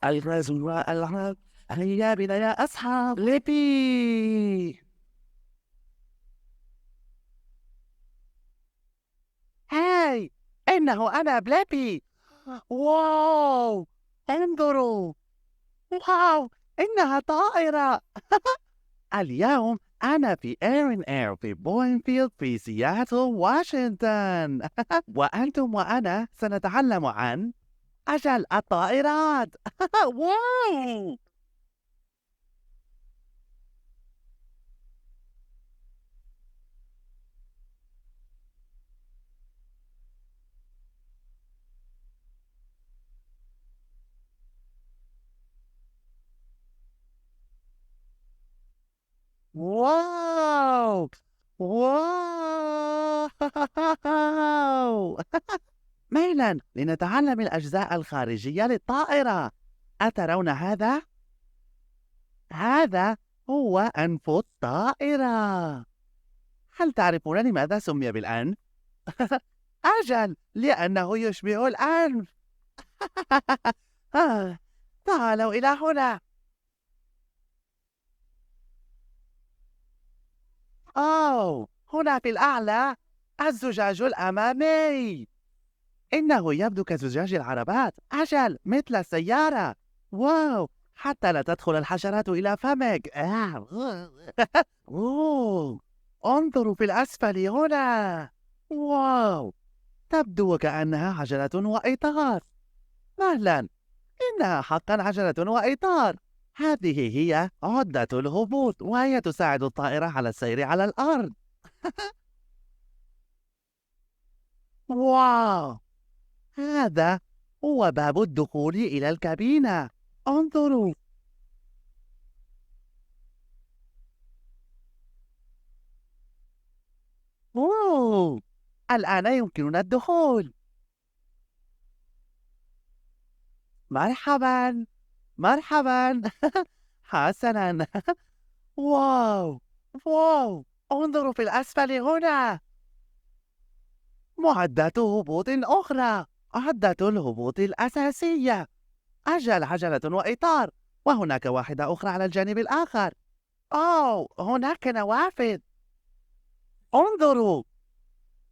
الغاز والألعاب، هيا بنا يا أصحاب ليبي. هاي، إنه أنا بليبي. واو، انظروا. واو، إنها طائرة. اليوم أنا في إيرن إير في بوينفيلد في سياتل واشنطن. وأنتم وأنا سنتعلم عن أجل الطائرات. واو. واو! واو! ميلاً لنتعلم الأجزاء الخارجية للطائرة. أترون هذا؟ هذا هو أنف الطائرة. هل تعرفون لماذا سمي بالأنف؟ أجل، لأنه يشبه الأنف. آه، تعالوا إلى هنا. أوه، هنا في الأعلى الزجاج الأمامي. إنه يبدو كزجاج العربات. أجل، مثل السيارة. واو، حتى لا تدخل الحشرات إلى فمك. أوه، انظروا في الأسفل هنا. واو، تبدو وكأنها عجلة وإطار. مهلا، إنها حقا عجلة وإطار. هذه هي عدة الهبوط، وهي تساعد الطائرة على السير على الأرض. واو، هذا هو باب الدخول إلى الكابينة. انظروا. أوه. الآن يمكننا الدخول. مرحبا، مرحبا. حسنا. واو، واو، انظروا في الأسفل هنا. معدات هبوط أخرى. عدة الهبوط الأساسية. أجل، عجلة وإطار. وهناك واحدة أخرى على الجانب الآخر. أوه، هناك نوافذ. انظروا.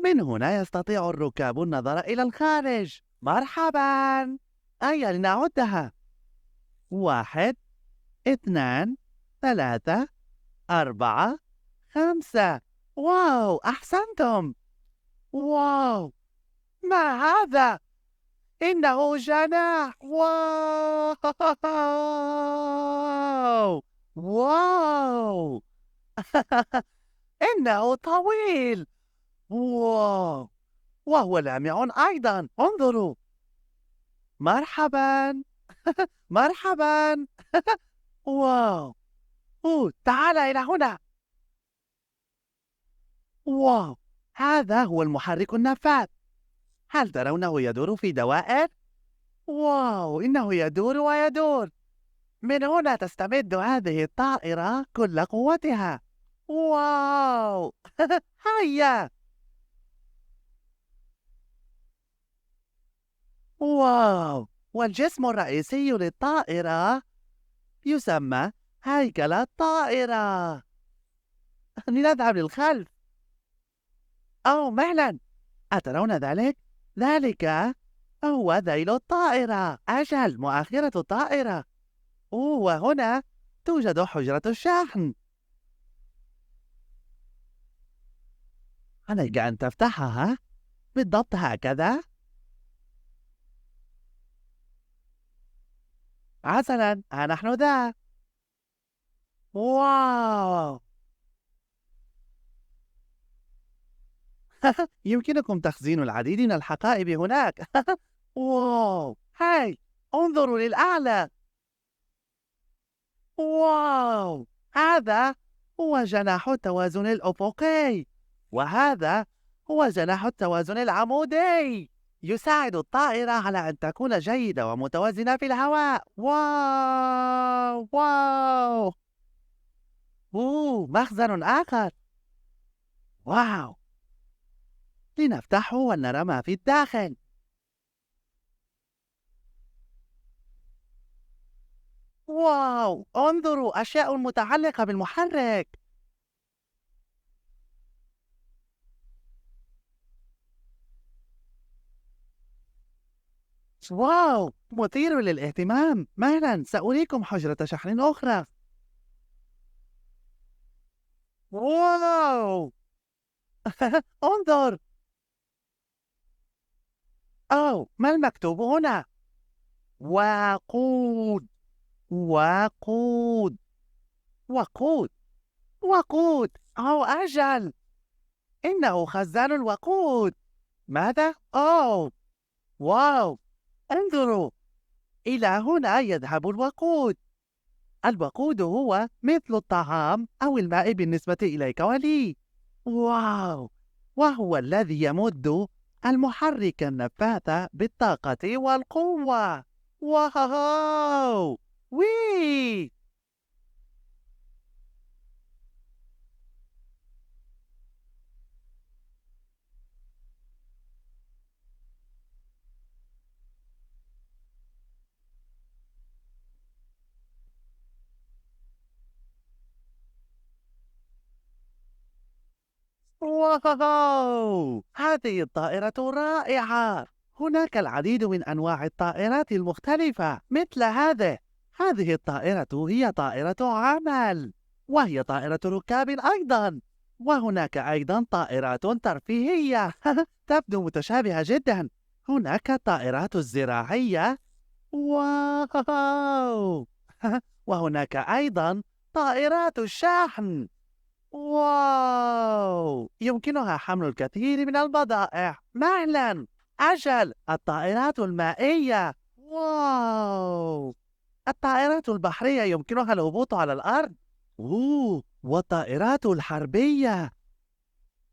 من هنا يستطيع الركاب النظر إلى الخارج. مرحبا. هيا لنعدها. 1 2 3 4 5. واو، أحسنتم. واو، ما هذا؟ إنه جناح. واو. واو. إنه طويل. واو، وهو لامع أيضا. انظروا. مرحبا، مرحبا. واو. تعال إلى هنا. واو، هذا هو المحرك النفاث. هل ترونه يدور في دوائر؟ واو، إنه يدور ويدور. من هنا تستمد هذه الطائرة كل قوتها. واو. هيا. واو، والجسم الرئيسي للطائرة يسمى هيكل الطائرة. لنذهب للخلف. أو مهلا، أترون ذلك؟ ذلك هو ذيل الطائرة. أجل، مؤخرة الطائرة. وهنا توجد حجرة الشحن. عليك أن تفتحها بالضبط هكذا. حسنا، ها نحن ذا. واو. يمكنكم تخزين العديد من الحقائب هناك. واو، هاي، انظروا للأعلى. واو، هذا هو جناح التوازن الأفقي، وهذا هو جناح التوازن العمودي. يساعد الطائرة على أن تكون جيدة ومتوازنة في الهواء. واو، واو. مخزن آخر. واو، لنفتحه ولنرى ما في الداخل. واو! انظروا أشياء متعلقة بالمحرك. واو! مثير للاهتمام. مهلا، سأريكم حجرة شحن أخرى. واو! انظر. أوه، ما المكتوب هنا؟ وقود. وقود. وقود. وقود. أو أجل، إنه خزان الوقود. ماذا؟ أوه. واو! انظروا، إلى هنا يذهب الوقود. الوقود هو مثل الطعام أو الماء بالنسبة إليك ولي. واو! وهو الذي يمد المحرك النفاث بالطاقة والقوة. واو! وي! واو! هذه الطائرة رائعة. هناك العديد من أنواع الطائرات المختلفة مثل هذه الطائرة هي طائرة عمل، وهي طائرة ركاب أيضا. وهناك أيضا طائرات ترفيهية. تبدو متشابهة جدا. هناك الطائرات الزراعية. واو! وهناك أيضا طائرات الشحن. واو! يمكنها حمل الكثير من البضائع. مهلا، أجل، الطائرات المائية. واو! الطائرات البحرية يمكنها الهبوط على الأرض. والطائرات الحربية.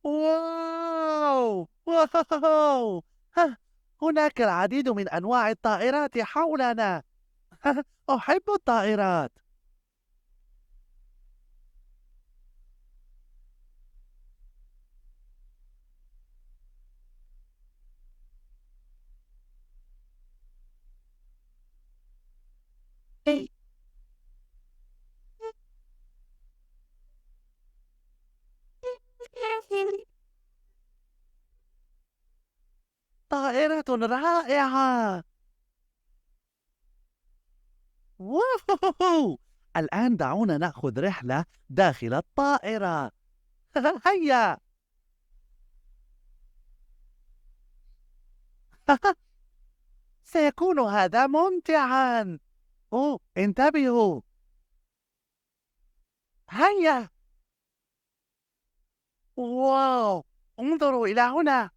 واو! واو! ها، هناك العديد من أنواع الطائرات حولنا. أحب الطائرات. طائرة رائعة. واو! الآن دعونا نأخذ رحلة داخل الطائرة. هيا. سيكون هذا ممتعا. انتبهوا. هيا. واو! انظروا إلى هنا.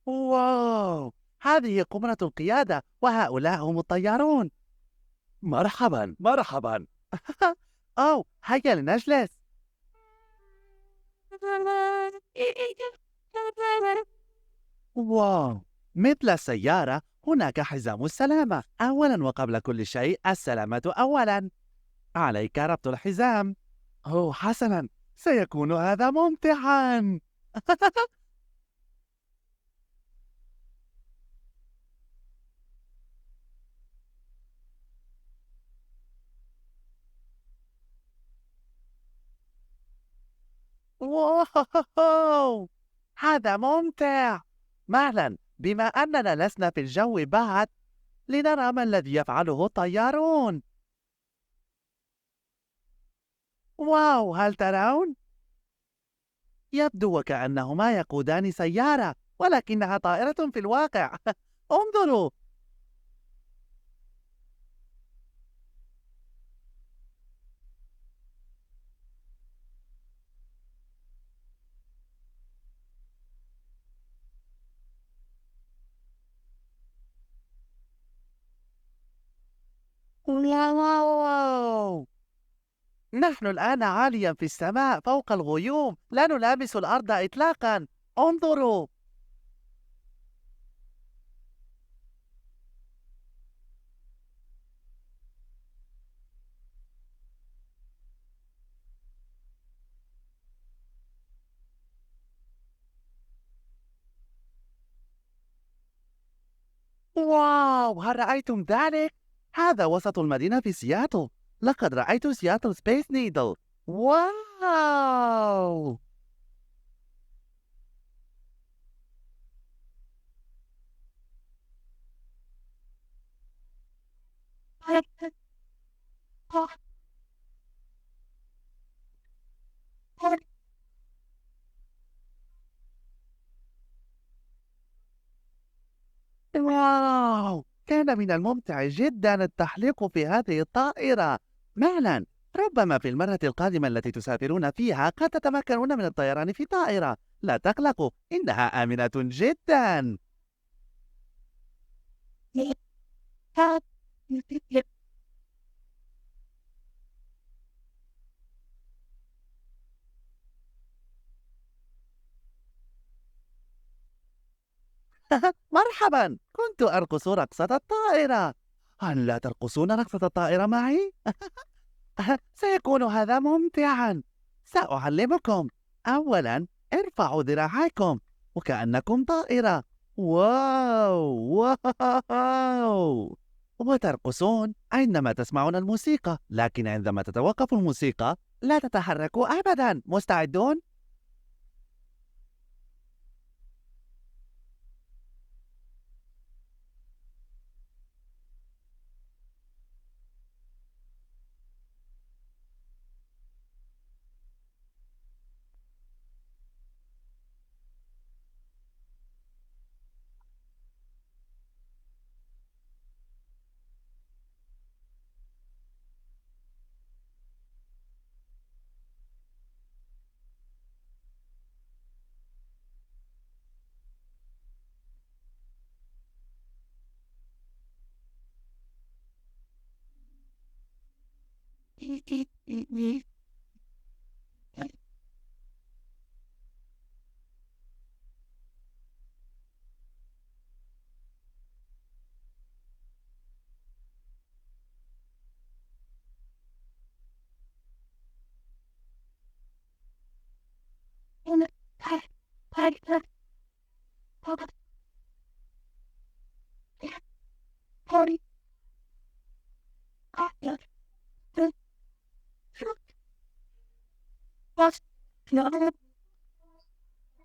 واو! هذه قمرة القيادة وهؤلاء هم الطيارون. مرحبا مرحبا. هيا لنجلس. واو! مثل السيارة هناك حزام السلامة. أولا وقبل كل شيء، السلامة أولا. عليك ربط الحزام. حسنا، سيكون هذا ممتعا. واو! هذا ممتع. مهلا، بما أننا لسنا في الجو بعد، لنرى ما الذي يفعله الطيارون. واو! هل ترون؟ يبدو وكأنهما يقودان سيارة، ولكنها طائرة في الواقع. انظروا. واو! نحن الآن عاليا في السماء فوق الغيوم، لا نلامس الأرض إطلاقا. انظروا. واو! هل رأيتم ذلك؟ هذا وسط المدينة في سياتل. لقد رأيت سياتل سبيس نيدل. واو! واو! كان من الممتع جدا التحليق في هذه الطائرة. مهلا، ربما في المرة القادمة التي تسافرون فيها قد تتمكنون من الطيران في طائرة. لا تقلقوا، إنها آمنة جدا. مرحبا، كنت أرقص رقصة الطائرة. هل لا ترقصون رقصة الطائرة معي؟ سيكون هذا ممتعا. سأعلمكم. أولا، ارفعوا ذراعيكم وكأنكم طائرة. واو واو! وترقصون عندما تسمعون الموسيقى، لكن عندما تتوقف الموسيقى لا تتحركوا أبدا. مستعدون؟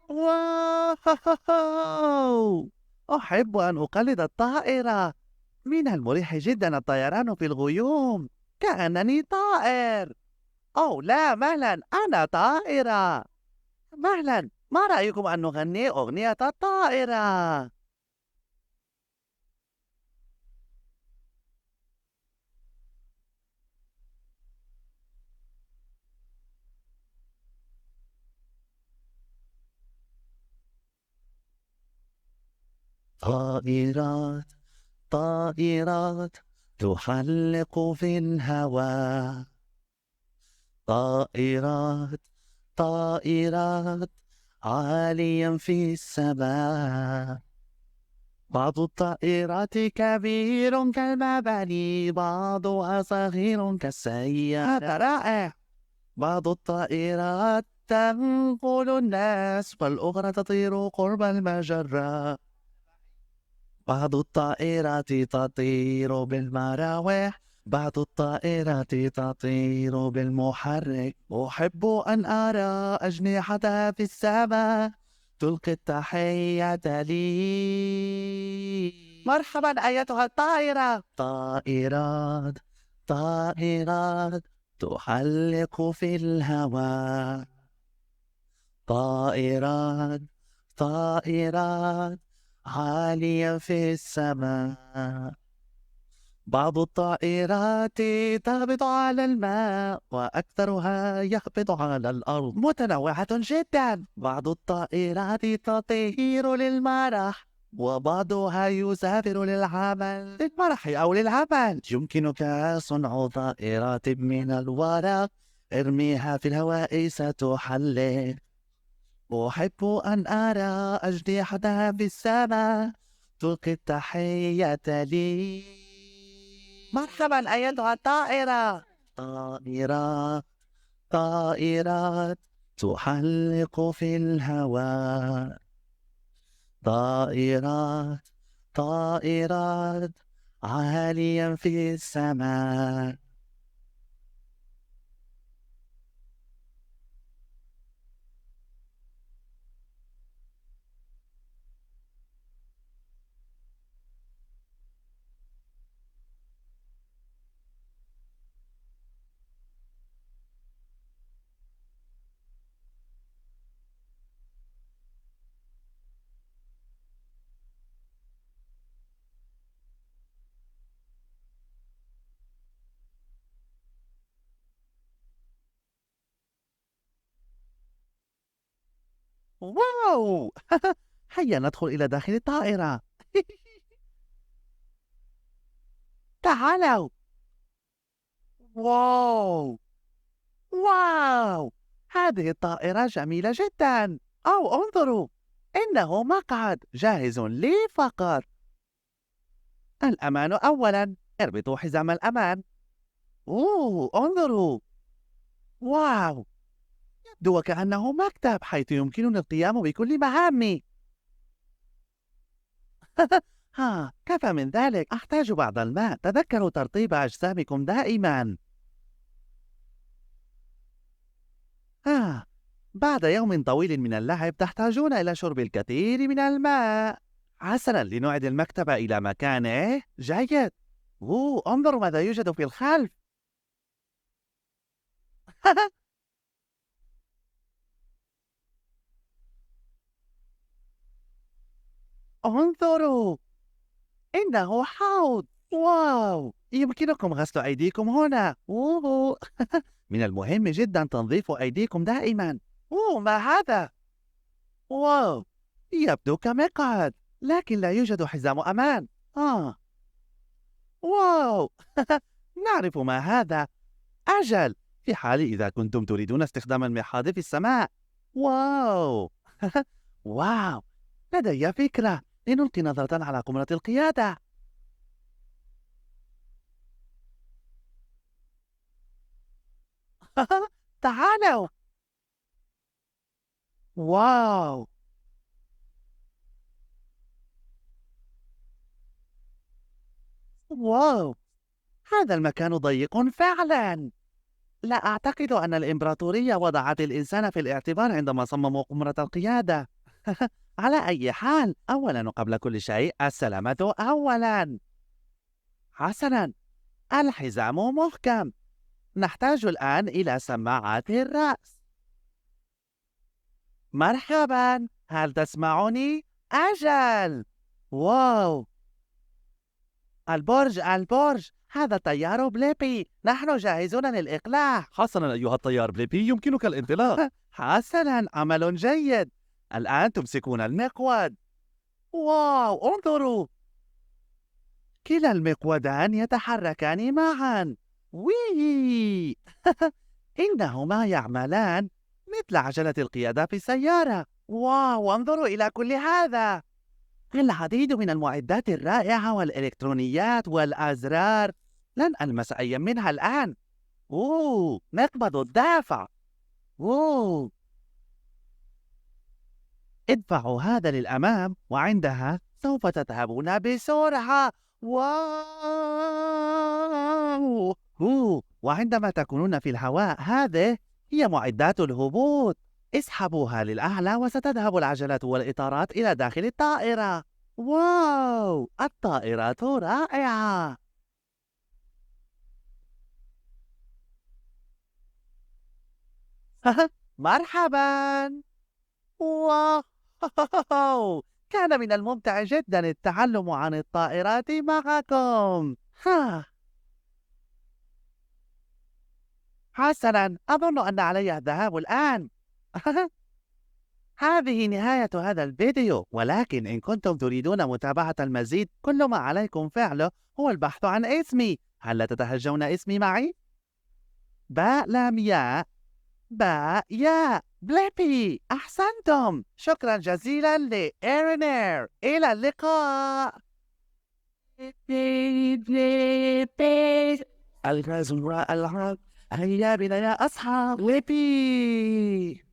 واو! أحب أن أقلد الطائرة. من المريح جدا الطيران في الغيوم، كأنني طائر. أوه لا، مهلا، أنا طائرة. مهلا، ما رأيكم أن نغني أغنية الطائرة؟ طائرات، طائرات تحلق في الهواء. طائرات، طائرات عاليا في السماء. بعض الطائرات كبير كالمباني، بعضها صغير كالسيارة. هذا رائع. بعض الطائرات تنقل الناس والأخرى تطير قرب المجرة. بعض الطائرات تطير بالمراوح، بعض الطائرات تطير بالمحرك. أحب أن أرى أجنحتها في السماء، تلقي التحية لي. مرحبا أيتها الطائرة. طائرات، طائرات تحلق في الهواء. طائرات، طائرات عالية في السماء. بعض الطائرات تهبط على الماء وأكثرها يهبط على الأرض. متنوعة جدا. بعض الطائرات تطير للمرح وبعضها يسافر للعمل. للمرح أو للعمل. يمكنك صنع طائرات من الورق، ارميها في الهواء ستحلق. أحب أن أرى أجنحتها في السماء، تلقي التحية لي. مرحبا أيتها الطائرة. طائرات، طائرات تحلق في الهواء. طائرات، طائرات عاليا في السماء. واو! هيا ندخل إلى داخل الطائرة. تعالوا. واو! واو! هذه الطائرة جميلة جدًا. أو انظروا، إنه مقعد جاهز لي فقط. الأمان أولًا، اربطوا حزام الأمان. انظروا. واو! يبدو وكأنه مكتب حيث يمكنني القيام بكل مهامي. كفى من ذلك، أحتاج بعض الماء. تذكروا ترطيب أجسامكم دائمًا. آه، بعد يوم طويل من اللعب تحتاجون إلى شرب الكثير من الماء. حسنًا، لنعد المكتب إلى مكانه. جيد. انظروا ماذا يوجد في الخلف. انظروا، إنه حوض. واو! يمكنكم غسل أيديكم هنا. من المهم جدًا تنظيف أيديكم دائمًا. ما هذا؟ واو! يبدو كمقعد، لكن لا يوجد حزام أمان. آه. واو! نعرف ما هذا. أجل، في حال إذا كنتم تريدون استخدام المرحاض في السماء. واو! واو! لدي فكرة، لنلقي نظرة على قمرة القيادة. تعالوا. واو! واو! هذا المكان ضيق فعلا. لا أعتقد أن الإمبراطورية وضعت الإنسان في الاعتبار عندما صمموا قمرة القيادة. على أي حال، أولا وقبل كل شيء السلامة أولا. حسنا، الحزام محكم. نحتاج الآن إلى سماعات الرأس. مرحبا، هل تسمعني؟ أجل. واو! البرج، هذا طيار بليبي، نحن جاهزون للإقلاع. حسنا أيها الطيار بليبي، يمكنك الانطلاق. حسنا، عمل جيد. الآن تمسكون المقود. واو! انظروا، كلا المقودان يتحركان معا. وي! إنهما يعملان مثل عجلة القيادة في السيارة. واو! انظروا إلى كل هذا. العديد من المعدات الرائعة والإلكترونيات والأزرار. لن ألمس أي منها الآن. مقبض الدافع. أوه ادفعوا هذا للأمام وعندها سوف تذهبون بسرعة. واو! وعندما تكونون في الهواء، هذه هي معدات الهبوط. اسحبوها للأعلى وستذهب العجلات والإطارات إلى داخل الطائرة. واو! الطائرة رائعة. مرحبا. واو! كان من الممتع جدا التعلم عن الطائرات معكم. حسنا، أظن أن علي الذهاب الآن. هذه نهاية هذا الفيديو، ولكن إن كنتم تريدون متابعة المزيد كل ما عليكم فعله هو البحث عن اسمي. هل لا تتهجون اسمي معي؟ باء لام ياء، باء ياء، بليبي. أحسنتم، شكرا جزيلا لإيرينير. إلى اللقاء. الغاز الألعاب. هيا بنا يا أصحاب. بليبي.